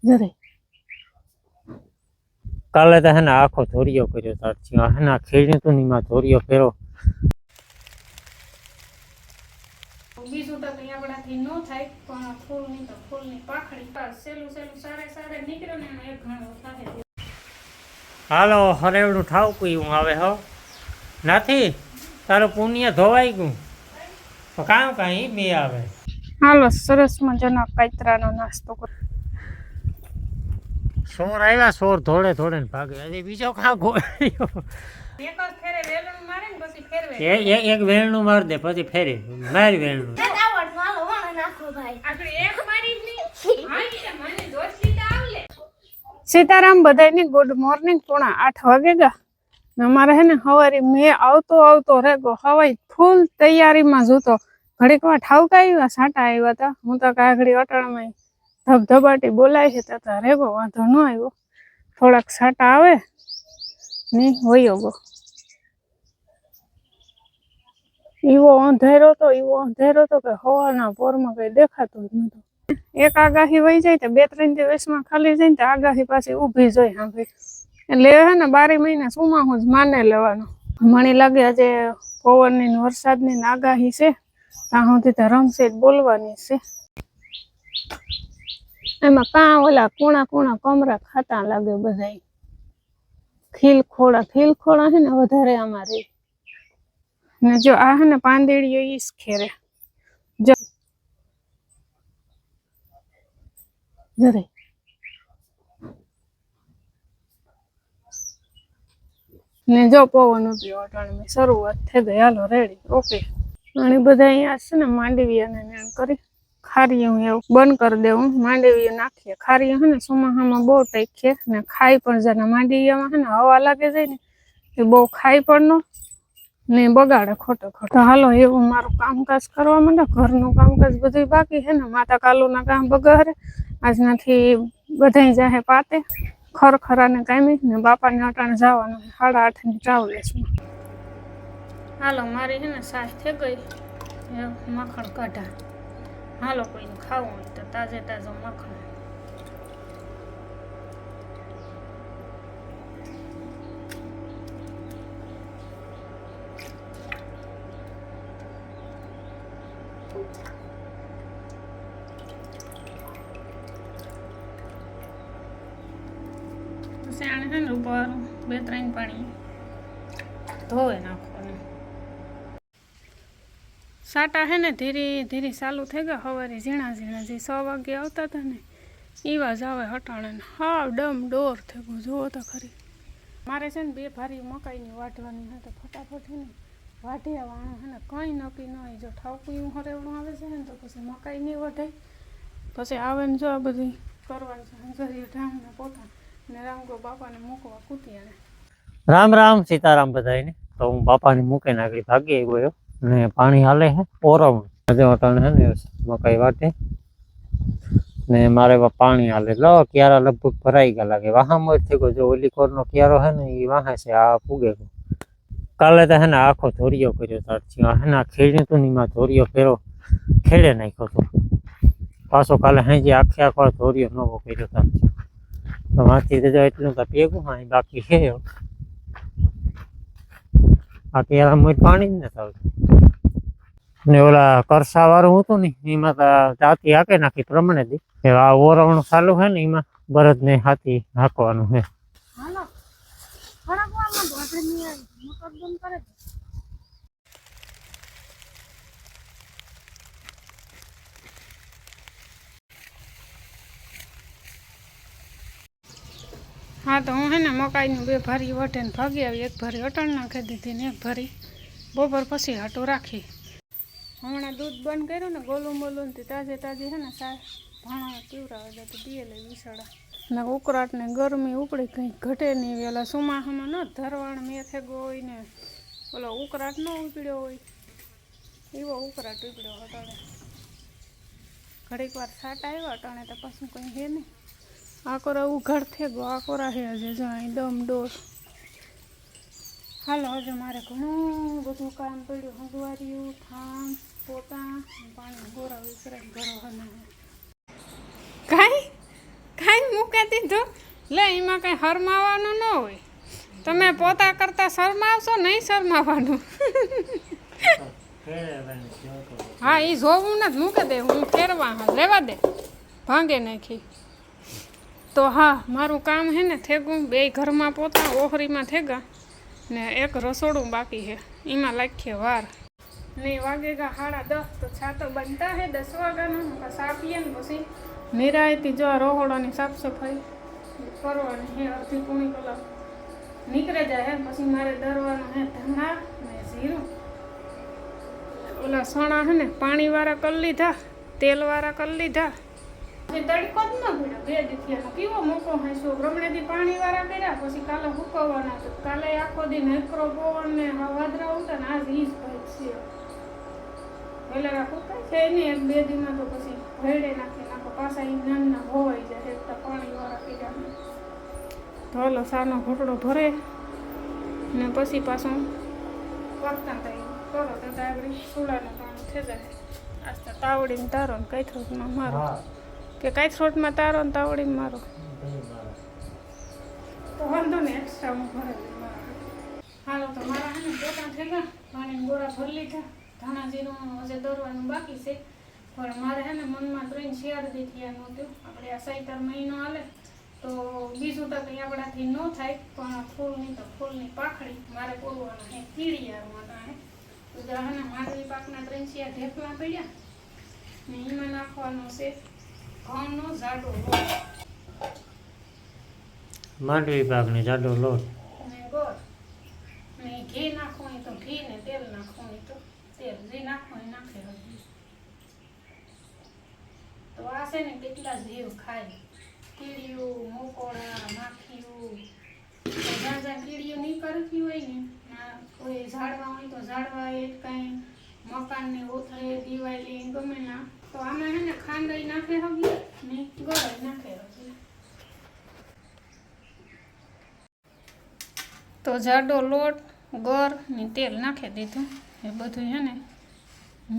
જરે કાલે તો હેને આખો ધોરિયો કર્યો તારથી હેના ખેડી તો નીમાં ધોરિયો ફેરો બીજું તો કઈ આપણાથી ન થાય પણ ફૂલની પાખડી સેલું સારે નીકળ્યો ને એક ઘણો થાય. હાલો હરેવડું ઠાવકું હું આવે હો નથી તારું પુણ્ય ધોવાઈ ગયું તો કાંઈ બે આવે. હાલો સરસ મજાનો કાતરાનો નાસ્તો કરો. સોર આવ્યા સોર ધોળે ને ભાગે હજી બીજો કાં ગોળ્યો એક જ ફેરે વેલણ મારે ને પછી ફેરવે એક વેલણું માર દે પછી ફેરે મારી વેલણું સીતારામ બધાને ગુડ મોર્નિંગ. 8:30 વાગે ગયા અમારે હે ને સવારે મેં આવતો રેગો હવાઈ ફૂલ તૈયારીમાં જૂતો ઘડીક વાર ઠાવકા આવ્યા સાટા આવ્યા હતા. હું તો કાગડી અટાણામાં ધબધબાટી બોલાય છે તો રેગો વાંધો ન આવ્યો. થોડાક સાટા આવે ને વયો ગો. એવો અંધેરો તો કે હવાના પોરમાં કઈ દેખાતું જ નતું. એક આગાહી વહી જાય તો 2-3 દિવસમાં ખાલી જાય ને આગાહી પાછી ઊભી જોઈ સાંભળી એટલે હે ને 12 મહિના સુમાહું જ માને લેવાનું. મને લાગે આજે પવનની વરસાદની આગાહી છે ત્યાં સુધી તો રમશેટ બોલવાની છે. એમાં કાં ઓલા કૂણા કમરા ખાતા લાગે બધા ખીલખોડા છે ને વધારે અમારે ને જો આ હે ને પાંદેડીઓ ઈસ ખેરે જરે ને જો પવન ઉઠ્યો અટાણે શરૂઆત થઈ ગઈ. હાલો રેડી ઓકે. અને બધા અહીંયા છે ને માંડવીયાને નેણ કરી ખારીયું એવું બંધ કરી દેવું. માંડવીયા નાખીએ ખારીયું હે ને ચોમાસામાં બહુ ટેકીએ ને ખાઈ પણ જાય. માંડવીયામાં હે ને હવા લાગે જાય ને એ બહુ ખાઈ પણ ને બગાડે ખોટો. હાલો એવું મારું કામકાજ કરવા માંડે. ઘરનું કામકાજ બધું બાકી છે ને માતા કાલુના કામ બગાડે. આજનાથી બધા જાહે પાતે ખરખરાને કામી ને બાપાને અટાણે જવાનું 8:30ની ટ્રાવેલ્સમાં. હાલો મારી છે ને સાસ થઈ ગઈ મખણ કાઢા. હાલો કોઈને ખાવું હોય તો તાજો મખણ. આને છે ને ઉપર 2-3 પાણી ધોવે નાખવાનું. સાટા હે ને ધીરે ચાલુ થઈ ગયા. સવારે ઝીણા જે 6 વાગે આવતા હતા ને એવા જ આવે હટાણે હાવ ડમ ડોર થઈ ગયું. જુઓ તો ખરી મારે છે ને 2 ભારી મકાઈની વાઢવાની છે તો ફટાફટ છે ને વાઢ્યા વાણું છે ને કંઈ નક્કી ન હોય. જો ઠાવકું હરેવણું આવે છે ને તો પછી મકાઈ નહીં વઢાય. પછી આવે ને જો આ બધી કરવાનું છે અંજરીએ ઢામને પોતા ને રામગો બાપાને મૂકવા કૂતિયાને. રામ સીતારામ બધાને. તો હું બાપાને મૂકીને આગળ ભાગી ગયો ને પાણી હાલે છે ઓરવણ અટાણે હે ને મકાઈ વાટે ને મારે પાણી હાલે ક્યારા લગભગ ભરાઈ ગયા લાગે. વાહામાં થઈ ગયો. જો ઓલી કોરનો ક્યારો હે ને એ વાહે છે આ પૂગે ગયો. કાલે તો હે ને આખો ધોરિયો કર્યો તારથી હેના ખેડી તો નીમાં ધોરિયો ફેરો ખેડે નાખ્યો હતો. પાછો કાલે હાજી આખો ધોરિયો નવો કર્યો તારથી તો વાંચી દેજો એટલું તો ભેગું હા બાકી છે. આ કેરામાં પાણી જ નથી આવતું ને ઓલા કરસા વાળું હતું ને એમાં તો જાતી હાકે નાખી પ્રમાણે દી આ ઓરવણું ચાલુ છે ને એમાં બળદ ને હાથી હાંકવાનું છે. હા તો હું હે ને મકાઈનું 2 ભારી વઢે ને ભાગી આવી. 1 ભારી અટાણ નાખી દીધી ને 1 ભારી બપોર પછી હાટો રાખી. હમણાં દૂધ બંધ કર્યું ને ગોલું મોલું ને તાજે છે ને ભાણા પીવરાવા જતું દીએ લઈ વિસાડા ને ઉકળાટ ને ગરમી ઉપડી કંઈ ઘટે નહીં. વેલા સુમાહામાં ન ધરવાણ મેથે હોય ને ઓલો ઉકળાટ ન ઉપડ્યો હોય એવો ઉકળાટ ઉપડ્યો અટાણે. ઘડીક વાર છાટ આવ્યો અટાણે તો પાછું કંઈ હે નહીં. આ કોરા ઉઘાડ થઈ ગયો. આ કોરા હે હજે જો અહીં દમ ડોર. હાલો હજુ મારે ઘણું બધું કામ પડ્યું. હંજવાર્યું થામ પોતા પાણી ગોરા વિસરાય ઘરો હના કાંઈ કાંઈ મૂકી દીધું લે એમાં કાંઈ શરમાવાનું ન હોય. તમે પોતા કરતા શરમાવશો નહીં શરમાવાનું. હા એ જોવું નથી મૂકી દે હું ફેરવા હા લેવા દે ભાંગે નાખી. તો હા મારું કામ હે ને થેગું 2 ઘરમાં પોતા ઓહરીમાં થેગા ને 1 રસોડું બાકી છે એમાં લાખીએ વાર નહીં વાગેગા 10:30 તો છાતો બનતા હે 10 વાગ્યાનો સા પીએ ને પછી નિરાયતી જો રોહોડાની સાફ સફાઈ કરવાની હે અડધી પોણી કલાક નીકળે જાય હે પછી મારે દરવાનું હે ધાણા ને જીરું ઓલા સણા હે ને પાણીવાળા કરી લીધા તેલવાળા કરી લીધા તડકો જ ન ભીડ્યો 2 દીથિયાનો કેવો મોકો હાંસ્યો રમણેથી પાણીવાળા કર્યા પછી કાલે હુકવવાના તો કાલે આખો દી નેકરો પવન ને વાદરા ઉઠે ને આજ ઈ જ ભાઈ છે પેલા હુકાય છે નહીં 1-2 દીમાં તો પછી ભેડે નાખી નાખો પાછા ઈ નાના હોવાઈ જાય એકતા પાણીવાળા કર્યા તો ઓલો સાનો ઘોટડો ભરે ને પછી પાછું કરતા થાય કરો તો આગળ ચૂલાનું કામ થઈ જાય આસ્તા તાવડીને તારો ને કઈ થોડુંકમાં મારો કે કાંઈ થ્રોટમાં તારો ને તાવડીમાં મારો તો વાંધો ને એક્સ્ટ્રા હું ભરે હાલો તો મારા હે ને પોતા થઈ ગયા પાણીની ગોળા ભરી લીધા ધાણા જીરું હજે દોરવાનું બાકી છે પણ મારે હે ને મનમાં 3 શિયાળ દી થયા નહોતું આપણે આ સૈતર મહિનો હાલે તો બીજું તો કંઈ આપણાથી ન થાય પણ ફૂલની પાખડી મારે પૂરવાના હે કીડિયામાં તાણે તો જરા હે ને માંડવી પાકના 3 શિયાળ ઢેફલા પડ્યા ને એમાં નાખવાનો છે ઘઉંનો જાડો લોટ માંડવી પાકનો જાડો લોટ અને ગોળ ને ઘી નાખવું હોય તો ઘી ને તેલ નાખવું હોય તો તેલ જે નાખવું હોય નાખે તો આ છે ને કેટલા જીવ ખાય કીડીયું મોકોડા માખીયું જ્યાં જ્યાં કીડીયું નહીં કરતી હોય ને કોઈ ઝાડવા હોય તો ઝાડવા એ કાંઈ મકાનની ઉથળે દિવાળી ગમે ના તો આમાં હે ને ખાંડઈ નાખે હગી ને ગળાઈ નાખે હગી તો જાડો લોટ ગોળ ને તેલ નાખી દીધું એ બધું હે ને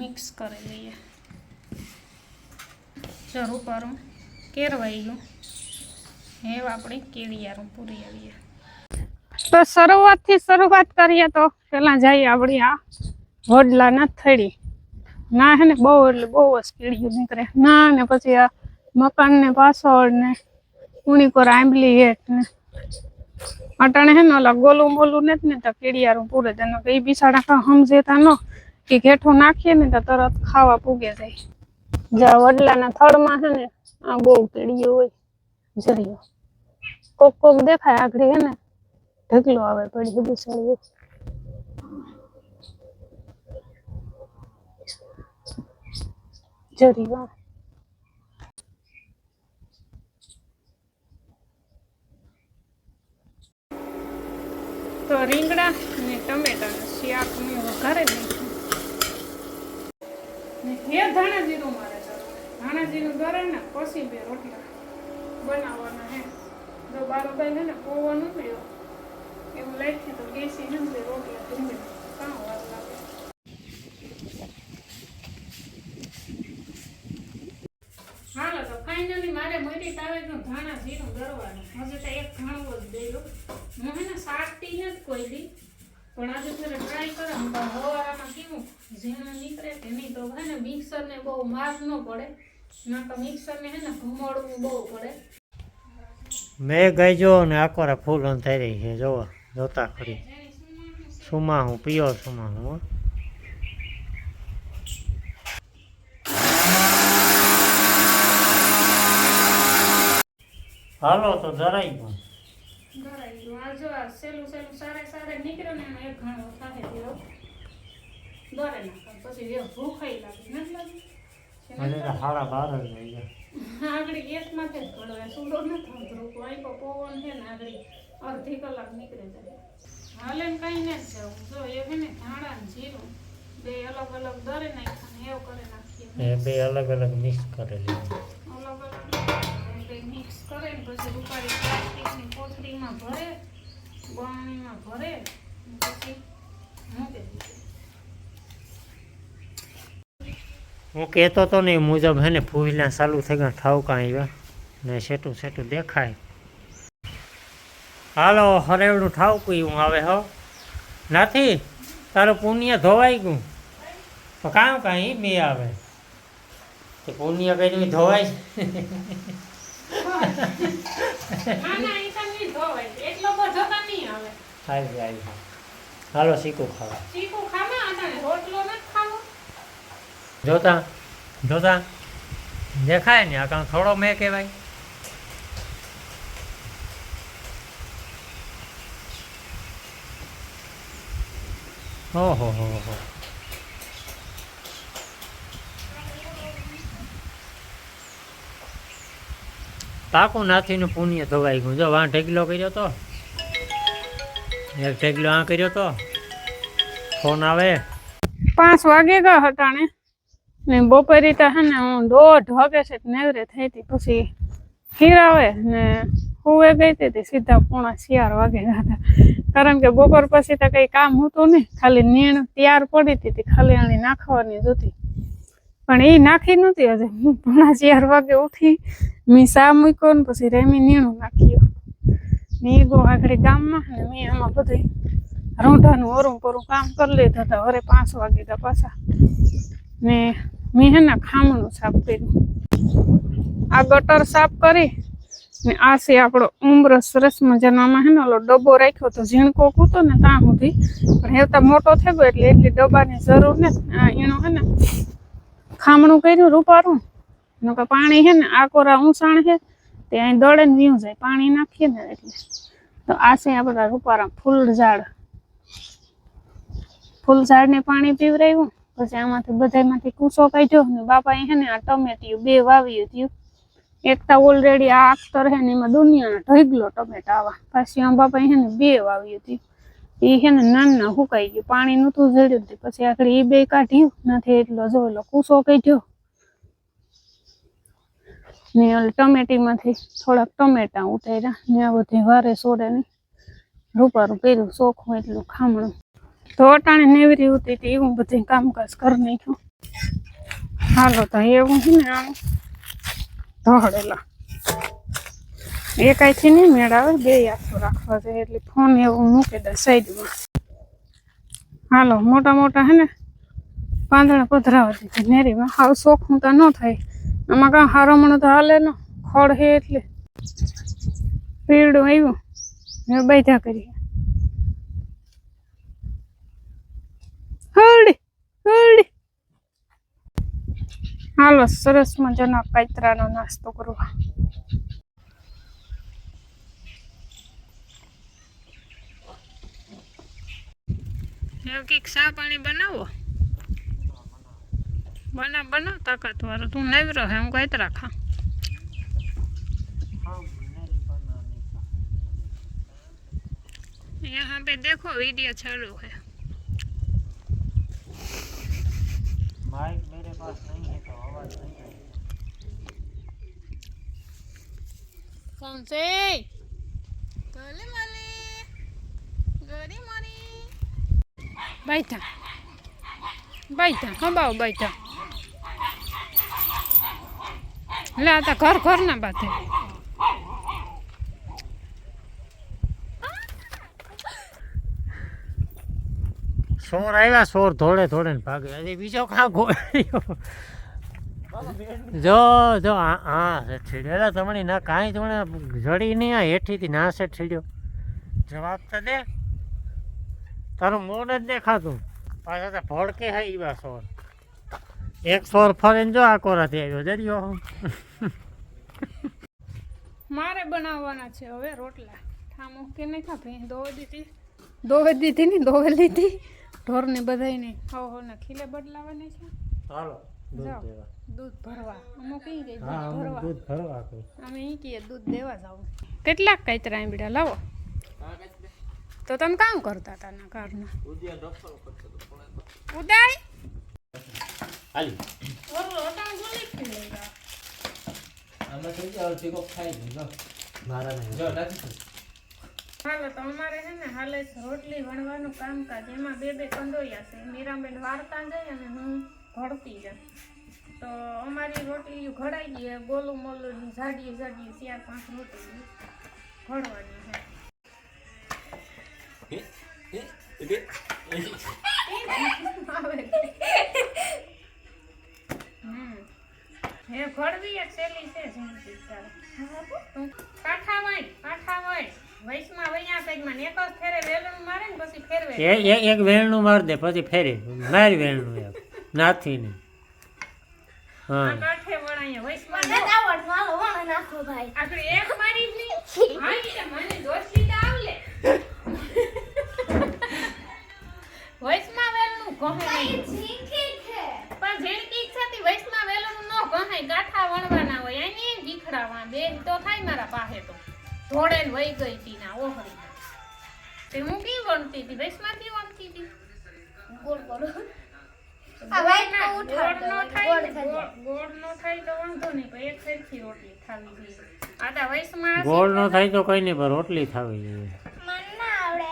મિક્સ કરી લઈએ જરૂર પારું કેરવાઈ ગયું હવે આપણે કેળિયારું પૂરી આવીએ તો શરૂઆત કરીએ તો પેલા જઈએ આપણી આ વડલા ના થડી ના હે ને બહુ એટલે બહુ જ કીડીયું નીકળે ના ને પછી આ મકાન ને પાછળ ને ઉણી કોર આંબલી હેઠ ને અટાણે હે ને ઓલા ગોલું બોલું ને જ ને તો કીડિયારું પૂરે તેનો એ બિસાડા કા સમજેતા ન કે ઘેઠો નાખીએ ને તો તરત ખાવા પૂગે જાય જ્યાં વડલાના થડમાં છે ને આ બહુ કીડીયું હોય જરીયો કોક દેખાય આગળ હે ને ઢગલો આવે પડી બિસાડી જરીયો તો રીંગણા ને ટમેટાનું શાક મેં વઘારે નાખ્યું ને હે ધાણા જીરું મારે ધાણા જીરું ગરે ને પછી 2 રોટલા બનાવવાના હે જો બારોબાઈ ને પૌવા નીકળ્યો એવું લાગી તો ગેસી ને 2 રોટલા ધીમે કાં વાર લાગે હાલો તો ફાઇનલી મારે મોટી તાવેનું ધાણા જીરું ગરવાનું હજુ તો એક ઘણું જ દેલો હું હે ને સાટતી નથી કોઈ દી પણ આજે થોડે ટ્રાય કરે હવારામાં કેવું ઝીણું નીકળે કે નહીં તો હે ને મિક્સરને બહુ માર ન પડે ના તો મિક્સરને હે ને ઘુમાડવું બહુ પડે મેં ગઈ જો ને આકોરા ફૂલ થઈ રહી છે જોતા ખરી સુમા હું પિયો સુમા હું હાલો તો ધરાઈ ગયું આ જો આ સેલું સારે નીકળ્યો ને એનો એક ઘણો સાથે દેવો દોરે નાખ પછી એ ભૂખાઈ લાગે નથી લાગે મને તો 12:30 જ થઈ ગયા આગળ ગેસ માંથી જ ઘડો સુડો ન થતો કોઈ પવન છે ને આગળ અડધી કલાક નીકળે જાય હાલે ને કઈ ન જવું જો એ હે ને ધાણા ને જીરું 2 અલગ અલગ દરે નાખ્યા એવું કરે નાખીએ એ 2 અલગ અલગ મિક્સ કરેલી અલગ મિક્સ કરે ને પછી રૂપારી પ્લાસ્ટિકની કોથળીમાં ભરે બરણીમાં ભરે પછી મૂકી દીધી હું કહેતો તો ને એ મુજબ હે ને ફૂલના ચાલુ થઈ ગયા ઠાવકા આવ્યા ને સેટું સેટું દેખાય. હાલો હરેવડું ઠાવકું હું આવે હો નથી તારું પુણ્ય ધોવાઈ ગયું તો કામ કાંઈ બે આવે તે પુણ્ય કર્યું ધોવાય. હાલો શીખું ખાવા જોતા જોતા દેખાય ને આ કાં થોડો મેં કહેવાય. ઓહો હો હો પાકું નાથીનું પુણ્ય ધોવાઈ ગયું. જો વાં ઢેગલો કર્યો તો એક ઢેગલો આ કર્યો તો ફોન આવે 5 વાગે ગયા હટાણે ને બપોરે તો હે ને હું 1:30 વાગે છે નેવરે થઈ હતી. પછી હીરાવે ને હુવે ગઈ હતી સીધા 4:30 વાગે ગયા હતા. કારણ કે બપોર પછી તો કઈ કામ હતું નહીં, ખાલી નીણ તૈયાર પડી હતી ખાલી આની નાખવાની જ હતી. પણ એ નાખી નહોતી હજી. હું 4:30 વાગે ઉઠી મેં સા મૂક્યો ને પછી રેમી નીણું નાખ્યું ને એ ગો આગળ ગામમાં ને મેં આમાં બધું રોંઢાનું ઓરું પરું કામ કરી લીધું હતા. હવે 5 વાગે ગયા પાછા ને મેં હે ને ખામણું સાફ કર્યું. આ ગટર સાફ કરી ને આ છે આપણો ઉમરો સરસ મજાનામાં હે ને ઓલો ડબ્બો રાખ્યો તો ઝીણકો કૂતો ને ત્યાં સુધી પણ હેવતા મોટો થઈ ગયો એટલે એટલી ડબ્બાની જરૂર ને એનું હે ને ખામણું કર્યું રૂપારું કે પાણી હે ને આ કોરા ઊંસાણ છે તે અહીં દળે ને વીવું જાય પાણી નાખીએ ને એટલે. તો આ છે આપણા રૂપારા ફૂલ ઝાડને પાણી પીવરાવ્યું. પછી આમાંથી બધામાંથી કૂસો કાઢ્યો ને બાપાએ હે ને આ ટમેટિયું 2 વાવ્યું હતું. એક તો ઓલરેડી આ આખતર હે ને એમાં દુનિયાનો ઢગલો ટમેટા આવા. પાછી આમ બાપાએ હે ને 2 વાવ્યું હતું. એ હે ને નાના હુકાઈ ગયું પાણી નહોતું જડ્યું હતું. પછી આખરે એ 2 કાઢ્યું નથી એટલો જોયેલો કૂસો કાઢ્યો ને ઓલી ટમેટીમાંથી થોડાક ટમેટા ઉતાર્યા ને આ બધી વારે સોડે ને રૂપારું કર્યું ચોખ્ખું એટલું ખામણું. તો અટાણે નેવરી ઉતી હતી એવું બધું કામકાજ કરી નાખ્યું. હાલો તો એવું છે ને આમ ધોળેલા એકાઈથી નહીં મેળ આવે 2 આખો રાખવા જોઈએ એટલે ફોન એવું મૂકી દે સાઈડમાં. હાલો મોટા મોટા હે ને પાંદડા પધરાવા દીધી નેરીમાં. હાવ ચોખ્ખું તો ન થાય આમાં કાં હારમણું તો હાલે ન ખડ હે એટલે પીળું આવ્યું ને બાંધ્યા કરીએ. હરડી હરડી હાલો સરસ મજાનો કાતરાનો નાસ્તો કરવા. કંઈક ચા પાણી બનાવો બનાવ તાકાત વાળો. તું નવરો હે હું કાતરા ખા. यहाँ पे देखो वीडियो चालू है. माइक मेरे पास नहीं है तो आवाज नहीं आएगी. कौन से गोली मारी बैठा खबाओ बैठा ले आता घर ना बात है. સોર આવ્યા સોર ધોળે ધોળે ને ભાગે. હજી બીજો કાં ગોળ્યો જો જો હા છીડેલા તમને ના કાંઈ તમને જડી નહીં. આ હેઠીથી ના સેટ છીડ્યો. જવાબ તો દે તારું મોઢ જ દેખાતું. પાછા તો ભડકે હે એવા સોર. એક સોર ફરીને જો આ કોરાથી આવ્યો જડ્યો. મારે બનાવવાના છે હવે રોટલા. ઠામો કે નહીં ખા ભેં દોવે દીધી ને દોવે લીધી ઢોરને બધાને ને ખીલે બદલાવાના છે. હાલો દૂધ ભરવા અમુક ઈ ગઈ દૂધ ભરવા અમે ઈ કહીએ દૂધ દેવા જાવ. કેટલાક કાતરા આંબીડા લાવો તો તમે કામ કરતા હતા ના કારના ઉદાય હાલી ઓરો ઓટા ગોલી ખેલેગા અમે તો જે અલથી કો ખાઈ જો મારા ને જો નથી. હાલો તો અમારે છે ને હાલે રોટલી વણવાનું કામકાજ. એમાં 2 કંડોયા છે. મીરાબેન વાર્તા જાય અને હું ભરતી જાય. તો અમારી રોટલી ઘડાઈ ગઈ હે, ગોલું મોલું ની જાડી જાડી 4-5 રોટલી ઘડવાની હે ઘડવી એક સેલી છે જિંદગી તારે કાઠા વઈ વૈશમાં વૈયા પેજમાં એક જ ફેરે વેલણ મારે ને પછી ફેરવે એક વેણનું માર દે પછી ફેરી મારી વેણનું એક નાથી ને હા આ કાઠે વળાય વૈશમાં મને આવડ મારો વાળ નાખો ભાઈ આપણે એક મારી જ નહીં હા એટલે મને દોસ્તી તો આવલે વૈશમાં વેલણનું કહે નહીં ઝીંકી છે પણ ઝીણકી છતી વૈશમાં વેલણનું ન કહે ગાઠા વણવાના હોય એની દીખડાવા બે તો થાય મારા પાસે તો ધોડે ને વહી ગઈ તી ના ઓહરી તે હું કી વણતી હતી વૈશમાંથી વણતી હતી ગોળ કરો આ વાઈટ કો ઉઠાડ ગોળ નો ગોળ થાય થઈ ગોળ નો થાય તો વાંધો નહીં પણ એક સરખી રોટલી થાવી જોઈએ આ તા વૈશમાં ગોળ નો થાય તો કઈ નહીં પણ રોટલી થાવી જોઈએ મને ના આવડે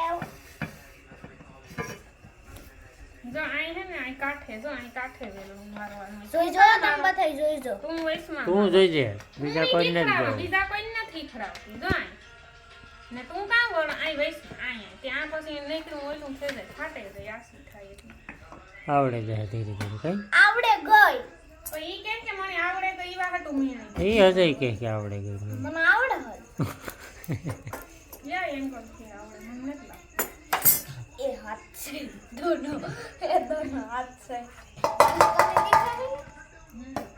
જો આઈ હે ને આઈ કાઠે વેલણું મારવાનું જોઈ જો તમે બધાય જોઈ જો તું વૈશમાં તું જોઈજે બીજા કોઈ નથી જોવું બીજા કોઈ નથી ખરાવતી જો આઈ ને તું કાં વળ આઈ વૈશ આઈ ત્યાં પછી નીકળું ઓલું થઈ જાય ફાટે જાય આસી થાય એટલે આવડે જાય ધીરે ધીરે કઈ આવડે ગઈ તો ઈ કે મને આવડે તો ઈ વાહે તું મેં એ અજય કે આવડે ગઈ મને આવડે હલ યા એમ કરતી આવડે મને નથી લાગતું એ હાથ છે દોનો હાથ છે હમ